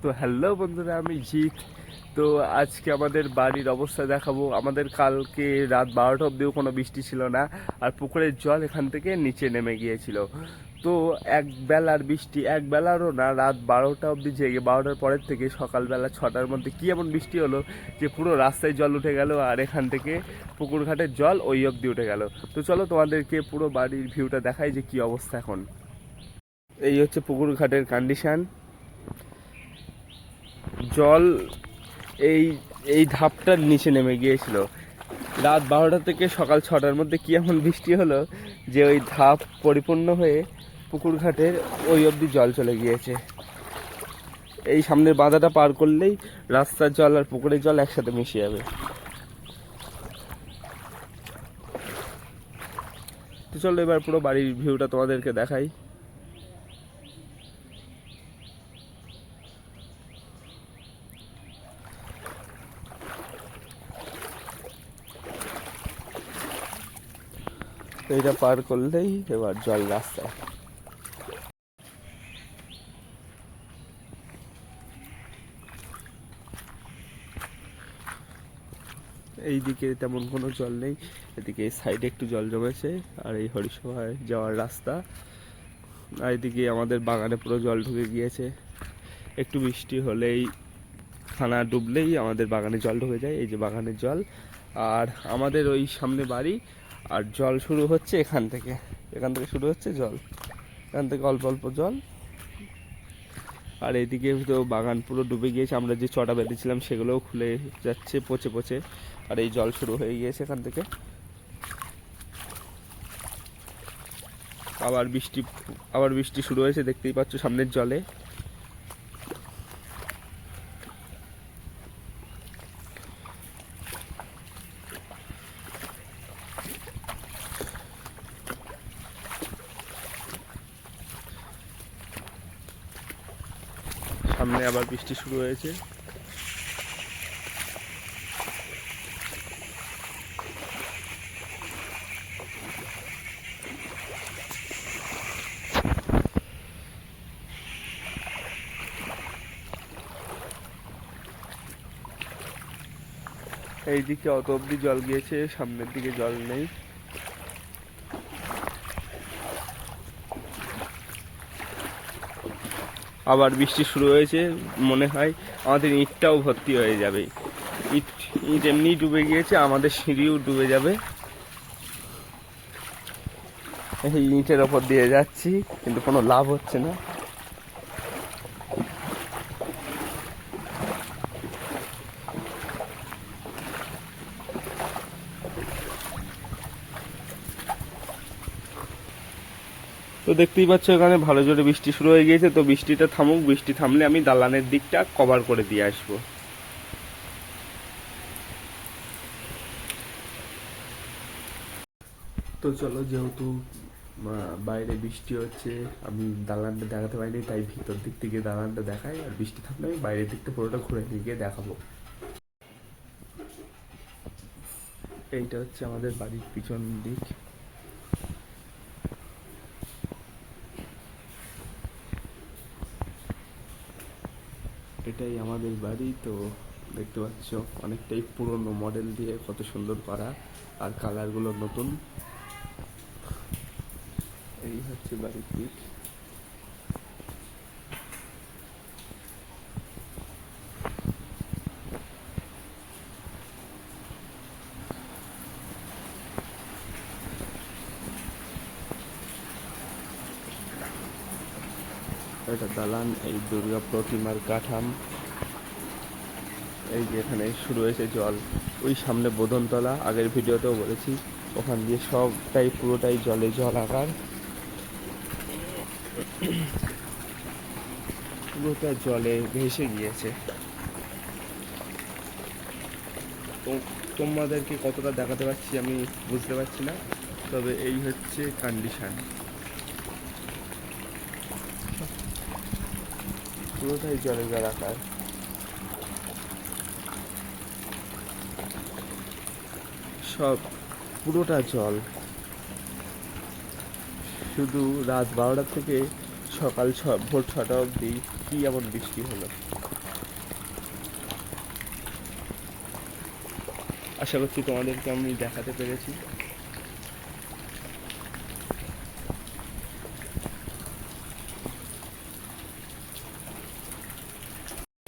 তো হ্যালো বন্ধুরা, আমি জিৎ। তো আজকে আমাদের বাড়ির অবস্থা দেখাবো। আমাদের কালকে রাত 12টা অবধিও কোনো বৃষ্টি ছিল না, আর পুকুরের জল এখান থেকে নিচে নেমে গিয়েছিল। তো এক বেলার বৃষ্টি, এক বেলারও না, রাত 12টা অবধি জেগে 12টার পরের থেকে সকালবেলা 6টার মধ্যে কী এমন বৃষ্টি হলো যে পুরো রাস্তায় জল উঠে গেল, আর এখান থেকে পুকুর ঘাটের জল ওই অবধি উঠে গেল। তো চলো তোমাদেরকে পুরো বাড়ির ভিউটা দেখাই যে কী অবস্থা এখন। এই হচ্ছে পুকুর ঘাটের কন্ডিশন। জল এই এই ধাপটার নিচে নেমে গিয়েছিল। রাত 12টা থেকে সকাল 6টার মধ্যে কি এমন বৃষ্টি হলো যে ওই ধাপ পরিপূর্ণ হয়ে পুকুর ঘাটের ওই অবধি জল চলে গিয়েছে। এই সামনের বাঁধাটা পার করলেই রাস্তার জল আর পুকুরের জল একসাথে মিশে যাবে। তো চলো এবার পুরো বাড়ির ভিউটা তোমাদেরকে দেখাই। তো এটা পার করলেই এবার জল রাস্তায়। এইদিকে তেমন কোনো জল নেই, এদিকে সাইডে একটু জল জমেছে, আর এই হরিসভায় যাওয়ার রাস্তা। আর এদিকে আমাদের বাগানে পুরো জল ঢুকে গিয়েছে। একটু বৃষ্টি হলেই, খানা ডুবলেই আমাদের বাগানে জল ঢুকে যায়। এই যে বাগানের জল, আর আমাদের ওই সামনে বাড়ি, আর জল শুরু হচ্ছে এখান থেকে। এখান থেকে শুরু হচ্ছে জল, এখান থেকে অল্প অল্প জল। আর এদিকে তো বাগান পুরো ডুবে গিয়েছে, আমরা যে চটা বেঁধেছিলাম সেগুলোও খুলে যাচ্ছে পচে পচে, আর এই জল শুরু হয়ে গিয়েছে এখান থেকে। আবার বৃষ্টি শুরু হয়েছে, দেখতেই পাচ্ছ সামনের জলে। সামনে আবার বৃষ্টি শুরু হয়েছে। এইদিকে অত অব্দি জল গিয়েছে, সামনের দিকে জল নেই। আবার বৃষ্টি শুরু হয়েছে, মনে হয় আমাদের ইটটাও ভর্তি হয়ে যাবে। ইট ইট এমনি ডুবে গিয়েছে, আমাদের সিঁড়িও ডুবে যাবে। এই ইটের ওপর দিয়ে যাচ্ছি, কিন্তু কোনো লাভ হচ্ছে না। তো দেখতেই পাচ্ছ এখানে ভালো জোরে বৃষ্টি শুরু হয়ে গিয়েছে। তো বৃষ্টিটা থামুক, বৃষ্টি থামলে আমি দালানের দিকটা কভার করে দিয়ে আসবো। তো চলো, যেহেতু বাইরে বৃষ্টি হচ্ছে, আমি দালানটা দেখাতে পারিনি, তাই ভিতর দিক থেকে দালানটা দেখাই, আর বৃষ্টি থাকলে আমি বাইরের দিকটা পুরোটা ঘুরে গিয়ে দেখাবো। এইটা হচ্ছে আমাদের বাড়ির পিছন দিক। এটাই আমাদের বাড়ি। তো দেখতে পাচ্ছ অনেকটাই পুরনো মডেল দিয়ে কত সুন্দর করা, আর কালারগুলো নতুন। এই হচ্ছে বাড়ির দিক। এটা দালান, এই দুর্গা প্রতিমার কাঠাম। এই যে এখানে শুরু হয়েছে জল, ওই সামনে বোধনতলা, আগের ভিডিওতেও বলেছি, ওখান দিয়ে সবটাই পুরোটাই জলে জলাকার, পুরোটা জলে ভেসে গিয়েছে। তো তোমাদেরকে কতটা দেখাতে পারছি আমি বুঝতে পারছি না, তবে এই হচ্ছে কন্ডিশন, পুরোটাই জলে জলাকার। সব পুরোটা জল। শুধু রাত 12টা থেকে সকাল ভোর 6টা অবধি কি এমন বৃষ্টি হলো। আশা করছি তোমাদেরকে আমি দেখাতে পেরেছি।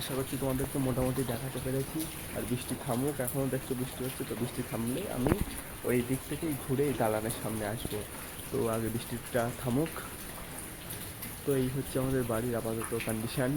আশা করছি তোমাদেরকে মোটামুটি দেখাতে পেরেছি। আর বৃষ্টি থামুক, এখনও দেখছো বৃষ্টি হচ্ছে, তো বৃষ্টি থামলে আমি ওই দিক থেকেই ঘুরে এই দালানের সামনে আসবো। তো আগে বৃষ্টিটা থামুক। তো এই হচ্ছে আমাদের বাড়ির আপাতত কন্ডিশান।